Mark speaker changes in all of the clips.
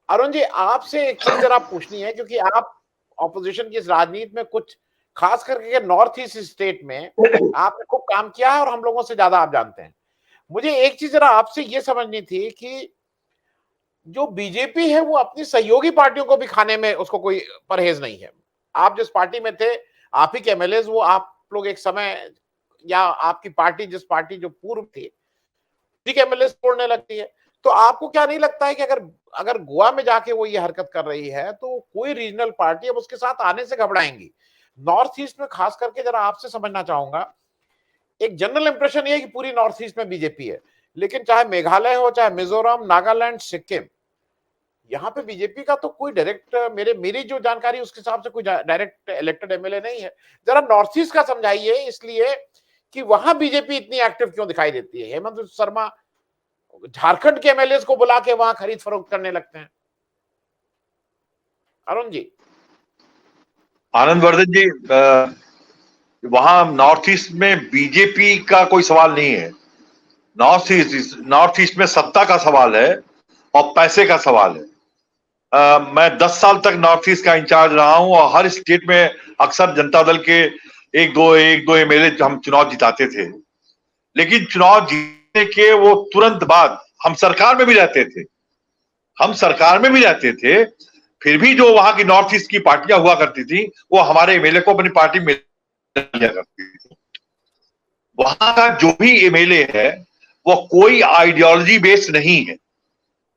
Speaker 1: अरुण जी, आपसे एक चीज जरा पूछनी है, क्योंकि आप ऑपोजिशन की इस राजनीति में कुछ खास करके नॉर्थ ईस्ट स्टेट में आपने खूब काम किया है और हम लोगों से ज्यादा आप जानते हैं। मुझे एक चीज जरा आपसे ये समझनी थी कि जो बीजेपी है वो अपनी सहयोगी पार्टियों को भी खाने में उसको कोई परहेज नहीं है। आप जिस पार्टी में थे, आप ही के एमएलए, वो आप लोग एक समय, या आपकी पार्टी जिस पार्टी जो पूर्व थी, उसी के एमएलए छोड़ने लगती है। तो आपको क्या नहीं लगता है कि अगर अगर गोवा में जाके वो ये हरकत कर रही है तो कोई रीजनल पार्टी अब उसके साथ आने से घबराएंगी? नॉर्थ ईस्ट में खास करके जरा आपसे समझना चाहूंगा। एक जनरल इंप्रेशन ये है कि पूरी नॉर्थ ईस्ट में बीजेपी है, लेकिन चाहे मेघालय हो, चाहे मिजोरम, नागालैंड, सिक्किम, यहाँ पे बीजेपी का तो कोई डायरेक्ट, मेरी जो जानकारी उसके हिसाब से कोई डायरेक्ट इलेक्टेड एमएलए नहीं है। जरा नॉर्थ ईस्ट का समझाइए, इसलिए कि वहां बीजेपी इतनी एक्टिव क्यों दिखाई देती है? हेमंत शर्मा झारखंड के एमएलए को बुला के वहां खरीद फरोख्त करने लगते हैं। अरुण जी।
Speaker 2: आनंदवर्धन जी, वहां नॉर्थ ईस्ट में बीजेपी का कोई सवाल नहीं है। नॉर्थ ईस्ट में सत्ता का सवाल है और पैसे का सवाल है। मैं 10 साल तक नॉर्थ ईस्ट का इंचार्ज रहा हूं और हर स्टेट में अक्सर जनता दल के एक दो एमएलए हम चुनाव जिताते थे। लेकिन चुनाव जीतने के वो तुरंत बाद हम सरकार में भी रहते थे, फिर भी जो वहां की नॉर्थ ईस्ट की पार्टियां हुआ करती थी वो हमारे एमएलए को अपनी पार्टी में लिया करती थी। वहां का जो भी एमएलए है वो कोई आइडियोलॉजी बेस्ड नहीं है।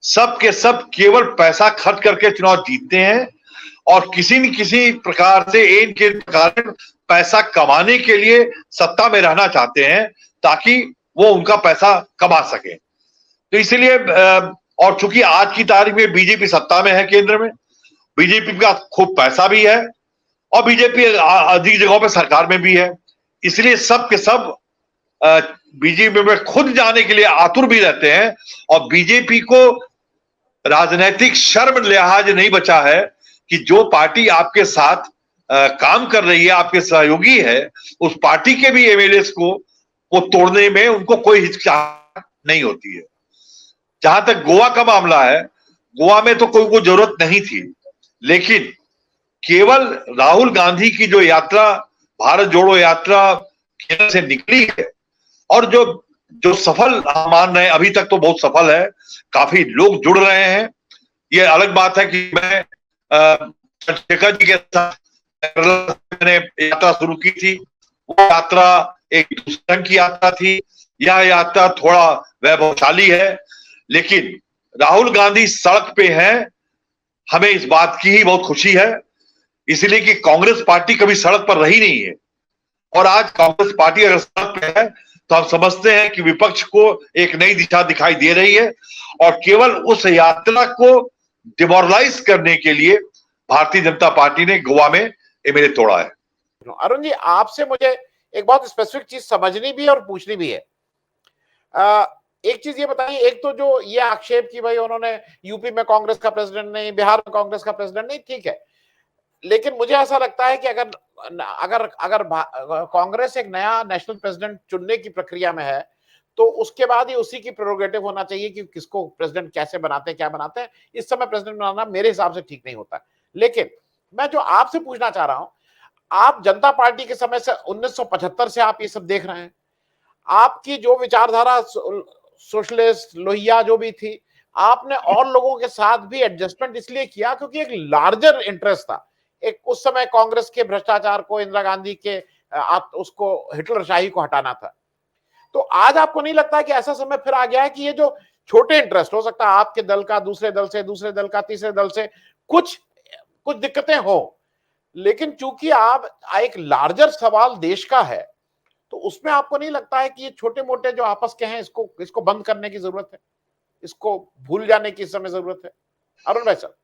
Speaker 2: सब के सब केवल पैसा खर्च करके चुनाव जीतते हैं और किसी न किसी प्रकार से के कारण पैसा कमाने के लिए सत्ता में रहना चाहते हैं ताकि वो उनका पैसा कमा सके। तो इसलिए और चूंकि आज की तारीख में बीजेपी सत्ता में है, केंद्र में बीजेपी का खूब पैसा भी है और बीजेपी अधिक जगहों पे सरकार में भी है, इसलिए सब के सब बीजेपी में खुद जाने के लिए आतुर भी रहते हैं। और बीजेपी को राजनीतिक शर्म लिहाज नहीं बचा है कि जो पार्टी आपके साथ काम कर रही है, आपके सहयोगी है, उस पार्टी के भी एमएलए को वो तोड़ने में उनको कोई हिचकिचाहट नहीं होती है। जहां तक गोवा का मामला है, गोवा में तो कोई जरूरत नहीं थी, लेकिन केवल राहुल गांधी की जो यात्रा, भारत जोड़ो यात्रा केंद्र से निकली है और जो सफल मान रहे हैं, अभी तक तो बहुत सफल है, काफी लोग जुड़ रहे हैं। ये अलग बात है कि मैं चंद्रशेखर जी के साथ मैंने यात्रा शुरू की थी, वो यात्रा एक दूसरे ढंग की यात्रा थी, यह यात्रा थोड़ा वैभवशाली है, लेकिन राहुल गांधी सड़क पे हैं, हमें इस बात की ही बहुत खुशी है, इसलिए कि कांग्रेस पार्टी कभी सड़क पर रही नहीं है और आज कांग्रेस पार्टी अगर सड़क पे है तो हम समझते हैं कि विपक्ष को एक नई दिशा दिखाई दे रही है और केवल उस यात्रा को डिमोरलाइज करने के लिए भारतीय जनता पार्टी ने गोवा में एमएलए तोड़ा है।
Speaker 1: अरुण जी, आपसे मुझे एक बहुत स्पेसिफिक चीज समझनी भी है और पूछनी भी है। एक चीज ये बताइए, एक तो जो ये आक्षेप कि भाई उन्होंने यूपी में कांग्रेस का प्रेसिडेंट नहीं, बिहार में कांग्रेस का प्रेसिडेंट नहीं, ठीक है, लेकिन मुझे ऐसा लगता है कि अगर अगर अगर कांग्रेस एक नया नेशनल प्रेसिडेंट चुनने की प्रक्रिया में है तो उसके बाद ही उसी की प्रेरोगेटिव होना चाहिए कि किसको प्रेसिडेंट कैसे बनाते हैं, क्या बनाते हैं। इस समय प्रेसिडेंट बनाना मेरे हिसाब से ठीक नहीं होता। लेकिन मैं जो आपसे पूछना चाह रहा हूं, आप जनता पार्टी के समय से 1975 से आप ये सब देख रहे हैं, आपकी जो विचारधारा सोशलिस्ट लोहिया जो भी थी, आपने और लोगों के साथ भी एडजस्टमेंट इसलिए किया क्योंकि एक लार्जर इंटरेस्ट था। एक उस समय कांग्रेस के भ्रष्टाचार को, इंदिरा गांधी के आप उसको, हिटलरशाही को हटाना था। तो आज आपको नहीं लगता है कि ऐसा समय फिर आ गया है कि ये जो छोटे इंटरेस्ट, हो सकता है आपके दल का दूसरे दल से, दूसरे दल का तीसरे दल से कुछ कुछ दिक्कतें हो, लेकिन चूंकि आप एक लार्जर सवाल देश का है, तो उसमें आपको नहीं लगता है कि ये छोटे मोटे जो आपस के हैं, इसको बंद करने की जरूरत है, इसको भूल जाने की इस समय जरूरत है? अरुण भाई साहब।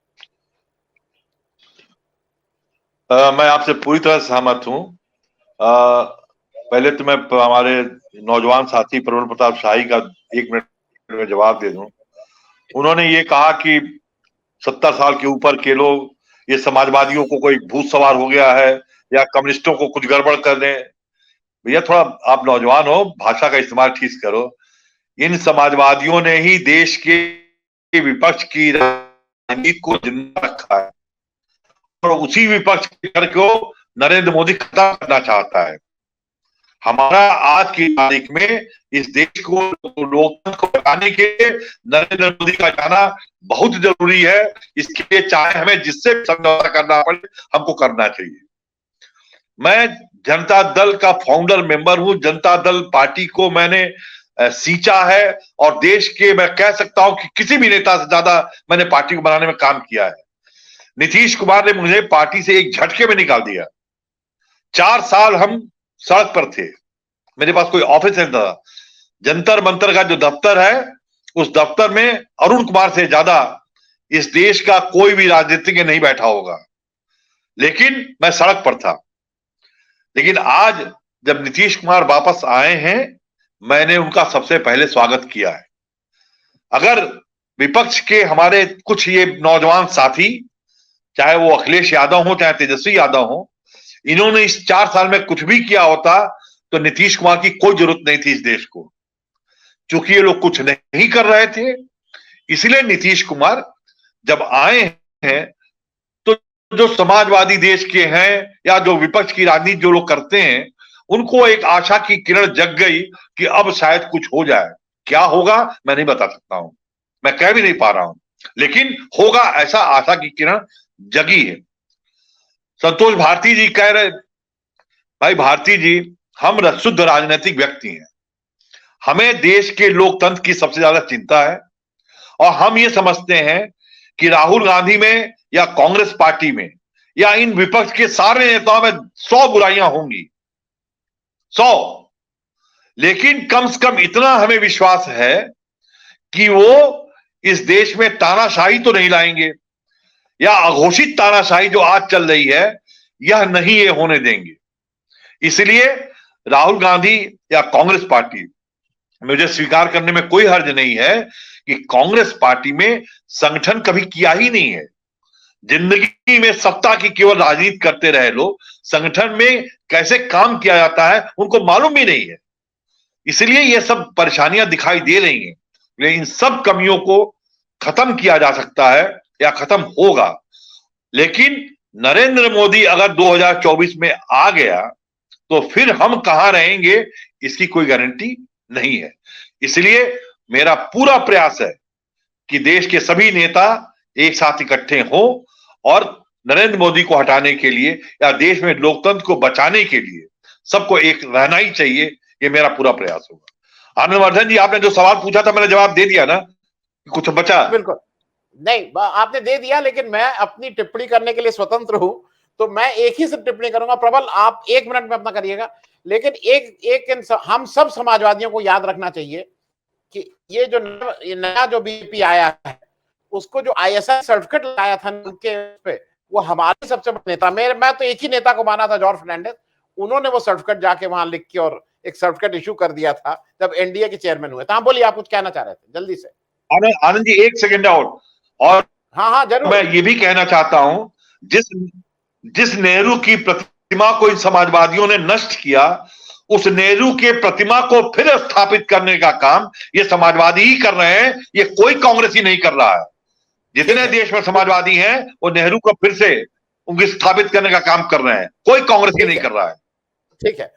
Speaker 2: मैं आपसे पूरी तरह सहमत हूं। पहले तो मैं हमारे नौजवान साथी प्रवीण प्रताप शाही का 1 मिनट में जवाब दे दूं। उन्होंने ये कहा कि 70 साल के ऊपर के लोग, ये समाजवादियों को कोई भूत सवार हो गया है या कम्युनिस्टों को कुछ गड़बड़ कर दें। भैया थोड़ा आप नौजवान हो, भाषा का इस्तेमाल ठीक करो। इन समाजवादियों ने ही देश के विपक्ष की राजनीति को जिंदा रखा है और उसी विपक्ष के डर को नरेंद्र मोदी खत्म करना चाहता है। हमारा आज की तारीख में इस देश को लोकतंत्र को बचाने के लिए नरेंद्र मोदी का जाना बहुत जरूरी है। इसके लिए चाहे हमें जिससे समझौता करना पड़े, हमको करना चाहिए। मैं जनता दल का फाउंडर मेंबर हूं। जनता दल पार्टी को मैंने सींचा है और देश के, मैं कह सकता हूं कि किसी भी नेता से ज्यादा मैंने पार्टी को बनाने में काम किया है। नीतीश कुमार ने मुझे पार्टी से एक झटके में निकाल दिया। 4 साल हम सड़क पर थे, मेरे पास कोई ऑफिस नहीं था। जंतर मंतर का जो दफ्तर है, उस दफ्तर में अरुण कुमार से ज्यादा इस देश का कोई भी राजनीतिज्ञ नहीं बैठा होगा, लेकिन मैं सड़क पर था। लेकिन आज जब नीतीश कुमार वापस आए हैं, मैंने उनका सबसे पहले स्वागत किया है। अगर विपक्ष के हमारे कुछ ये नौजवान साथी, चाहे वो अखिलेश यादव हो चाहे तेजस्वी यादव हो, इन्होंने इस 4 साल में कुछ भी किया होता तो नीतीश कुमार की कोई जरूरत नहीं थी इस देश को। चूंकि ये लोग कुछ नहीं कर रहे थे, इसलिए नीतीश कुमार जब आए हैं तो जो समाजवादी देश के हैं या जो विपक्ष की राजनीति जो लोग करते हैं, उनको एक आशा की किरण जग गई कि अब शायद कुछ हो जाए। क्या होगा मैं नहीं बता सकता हूं, मैं कह भी नहीं पा रहा हूं, लेकिन होगा ऐसा आशा की किरण जगी है। संतोष भारती जी कह रहे, भाई भारती जी, हम शुद्ध राजनीतिक व्यक्ति हैं। हमें देश के लोकतंत्र की सबसे ज्यादा चिंता है और हम ये समझते हैं कि राहुल गांधी में या कांग्रेस पार्टी में या इन विपक्ष के सारे नेताओं में 100 बुराइयां होंगी, 100, लेकिन कम से कम इतना हमें विश्वास है कि वो इस देश में तानाशाही तो नहीं लाएंगे, या अघोषित तानाशाही जो आज चल रही है यह नहीं ये होने देंगे। इसलिए राहुल गांधी या कांग्रेस पार्टी, मुझे स्वीकार करने में कोई हर्ज नहीं है कि कांग्रेस पार्टी में संगठन कभी किया ही नहीं है। जिंदगी में सत्ता की केवल राजनीति करते रहे लोग, संगठन में कैसे काम किया जाता है उनको मालूम भी नहीं है। इसलिए ये सब परेशानियां दिखाई दे रही हैं। लेकिन इन सब कमियों को खत्म किया जा सकता है या खत्म होगा। लेकिन नरेंद्र मोदी अगर 2024 में आ गया तो फिर हम कहां रहेंगे इसकी कोई गारंटी नहीं है। इसलिए मेरा पूरा प्रयास है कि देश के सभी नेता एक साथ इकट्ठे हों और नरेंद्र मोदी को हटाने के लिए या देश में लोकतंत्र को बचाने के लिए सबको एक रहना ही चाहिए। ये मेरा पूरा प्रयास होगा। आनंदवर्धन जी, आपने जो सवाल पूछा था मैंने जवाब दे दिया ना, कुछ बचा?
Speaker 1: बिल्कुल नहीं, आपने दे दिया, लेकिन मैं अपनी टिप्पणी करने के लिए स्वतंत्र हूं, तो मैं एक ही सिर्फ टिप्पणी करूंगा। प्रबल, आप 1 मिनट में अपना करिएगा, लेकिन एक हम सब समाजवादियों को याद रखना चाहिए कि ये जो नया जो बीजेपी आया है, उसको जो ISI सर्टिफिकेट लाया था उनके पे, वो हमारे सबसे बड़े नेता, मैं तो एक ही नेता को माना था, जॉर्ज फर्नांडिस। उन्होंने वो सर्टिफिकेट जाके वहां लिख के और एक सर्टिफिकेट इशू कर दिया था जब एनडीए के चेयरमैन हुए। तो हाँ बोलिए, आप कुछ कहना चाह रहे थे जल्दी से।
Speaker 2: Anand ji, 1 second out. और
Speaker 1: हाँ जरूर।
Speaker 2: मैं ये भी कहना चाहता हूं, जिस नेहरू की प्रतिमा को इन समाजवादियों ने नष्ट किया, उस नेहरू के प्रतिमा को फिर स्थापित करने का काम ये समाजवादी ही कर रहे हैं, ये कोई कांग्रेसी नहीं कर रहा है। जितने देश में समाजवादी हैं वो नेहरू को फिर से उनकी स्थापित करने का काम कर रहे हैं, कोई कांग्रेसी नहीं कर रहा है।
Speaker 1: ठीक है।